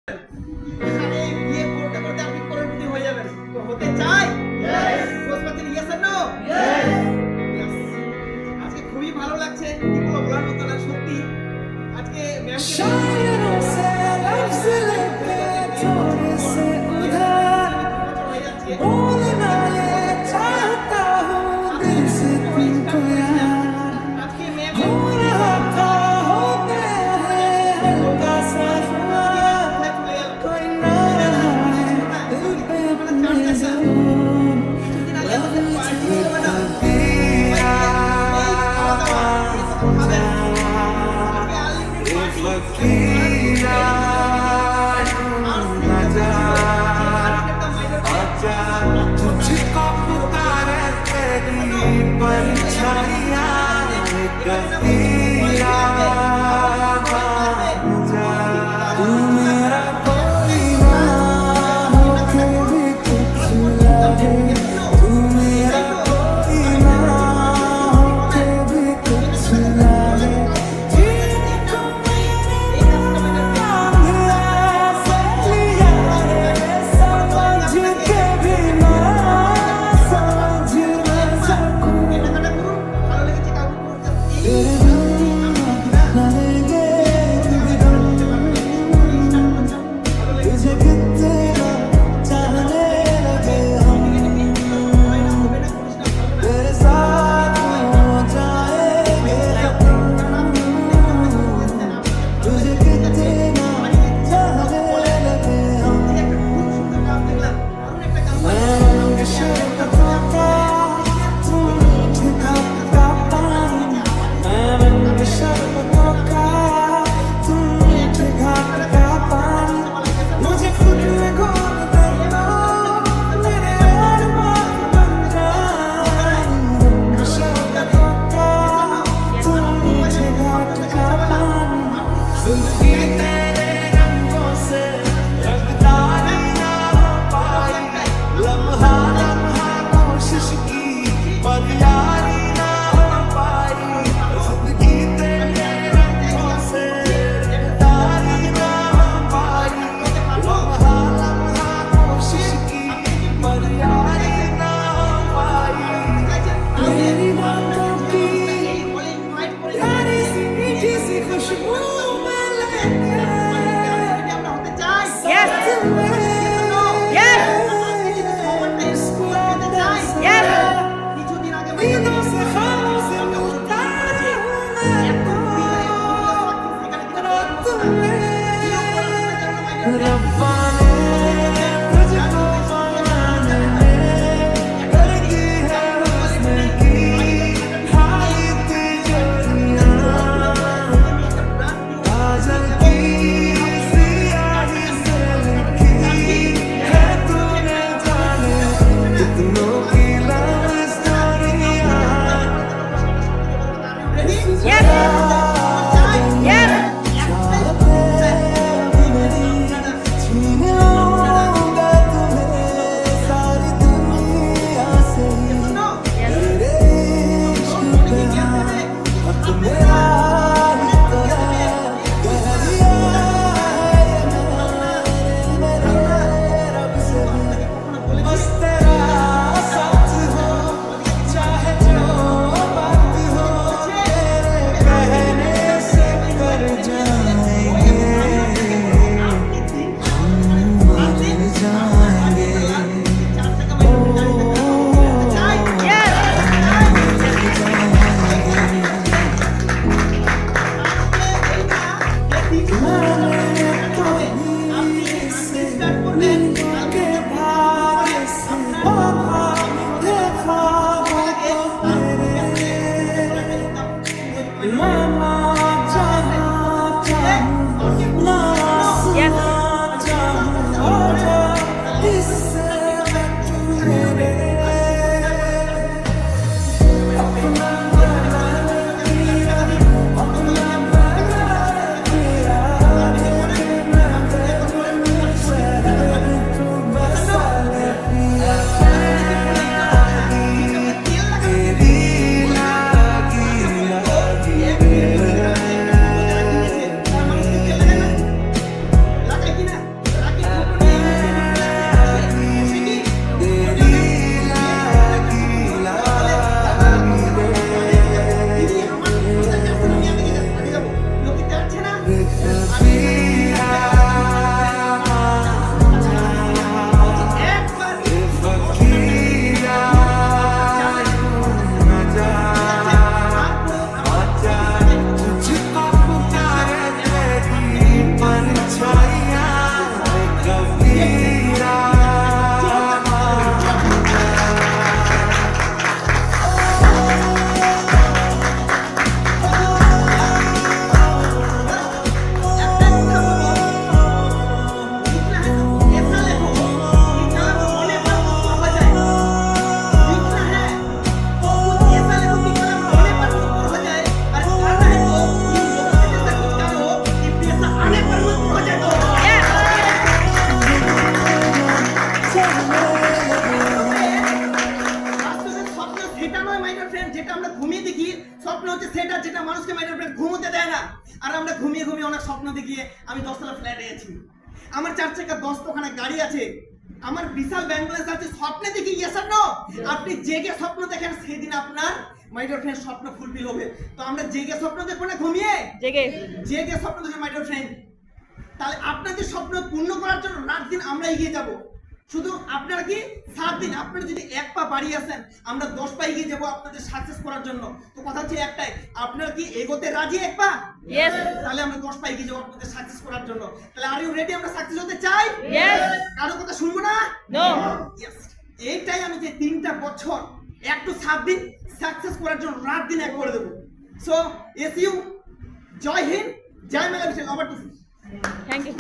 আরে বিয়ে করতে করতে আপনি করোড়পতি হয়ে যাবেন। তো হতে চাই? ইয়েস। প্রশ্ন ইয়েস আর নো? ইয়েস। আজকে খুবই ভালো লাগছে। কি বলবো বলার মতো না, সত্যি আজকে ম্যামকে शायरों से लफ्ज लेके थोड़े से उधार बोलना ये चाहता हूँ दिल से तुमको यार আজকে ম্যাম हो रहा था हो गया है हल्का सा हुआ कोई ना रहा है दिल पे अपने ज़ुबान लव तुझको पुकारे तेरी परछाइयाँ तू मेरा कोई ना होके भी कुछ लगे तू मेरा कोई ना होके भी कुछ लगे जीने को समझ के भी ना समझ ना सकूं ভালো লেগেছে কাউকে तेरे बिन रहेंगे तुझे कितना चाहने लगे हम तेरे साथ हो जाएंगे तुझे कितना चाहने लगे हम मैं शर्मता का तुम ठिकाता पानी मैं शर्मता का तुम ठिकाता पानी मुझे खुद में घोल देना मेरे अरमान बन जाए शर्मता का तुम ठिकाता पानी जिंदगी तेरे रंगों से रंगदारी ना हो पाई लम्हा लम्हा कोशिश की पर यारी ना हो पाई जिंदगी तेरे रंगों से रंगदारी ना हो पाई लम्हा लम्हा कोशिश की पर यारी ना हो पाई मेरी बातों की प्यारी सी मीठी सी खुशबू में लेके साथ में नींदों से ख्वाबों से मिलता हूँ मैं तो रात में रब्बा ने तुझको बनाने में कर दी है हुस्न की हाय तिजोरियां काजल की सियाही से लिखी है तूने जाने कितनों की लव स्टोरियां चाहते अभी मेरी छू আর আমরা ঘুমিয়ে ঘুমিয়ে অনেক স্বপ্ন দেখিয়ে আমি 10 তলা ফ্ল্যাটে আছি, আমার 4 চাকা 10 খানা গাড়ি আছে, আমার বিশাল ব্যাংক ব্যালেন্স আছে, স্বপ্নে দেখি ইয়েস আর নো। আপনি জেগে স্বপ্ন দেখেন সেদিন আপনার মাই ডিয়ার ফ্রেন্ড স্বপ্ন ফুলফিল হবে। তো আমরা জেগে স্বপ্ন দেখবো না ঘুমিয়ে? জেগে স্বপ্ন দেখে মাই ডিয়ার ফ্রেন্ড। তাহলে আপনাদের স্বপ্ন পূর্ণ করার জন্য রাত দিন আমরা এগিয়ে যাব। শুধু আপনারা কি 7 দিন, আপনারা যদি 1 পা বাড়িয়ে আসেন আমরা 10 পা এগিয়ে যাবো আপনাদের সাকসেস করার জন্য। তো কথা হচ্ছে একটাই, আপনারা কি এগোতে রাজি 1 পা? Yes. তাহলে আমরা 10 পা এগিয়ে যাবো আপনাদের সাকসেস করার জন্য। তাহলে আর ইউ রেডি? আমরা সাকসেস হতে চাই? Yes. কারো কথা শুনবো না? No. Yes. এইটাই আমি যে 3টা বছর 1 to 7 দিন সাকসেস করার জন্য রাত দিন এক করে দেবো। সো এস ইউ, জয় হিন্দ, জয় মেলা, ওভার টু। Thank you.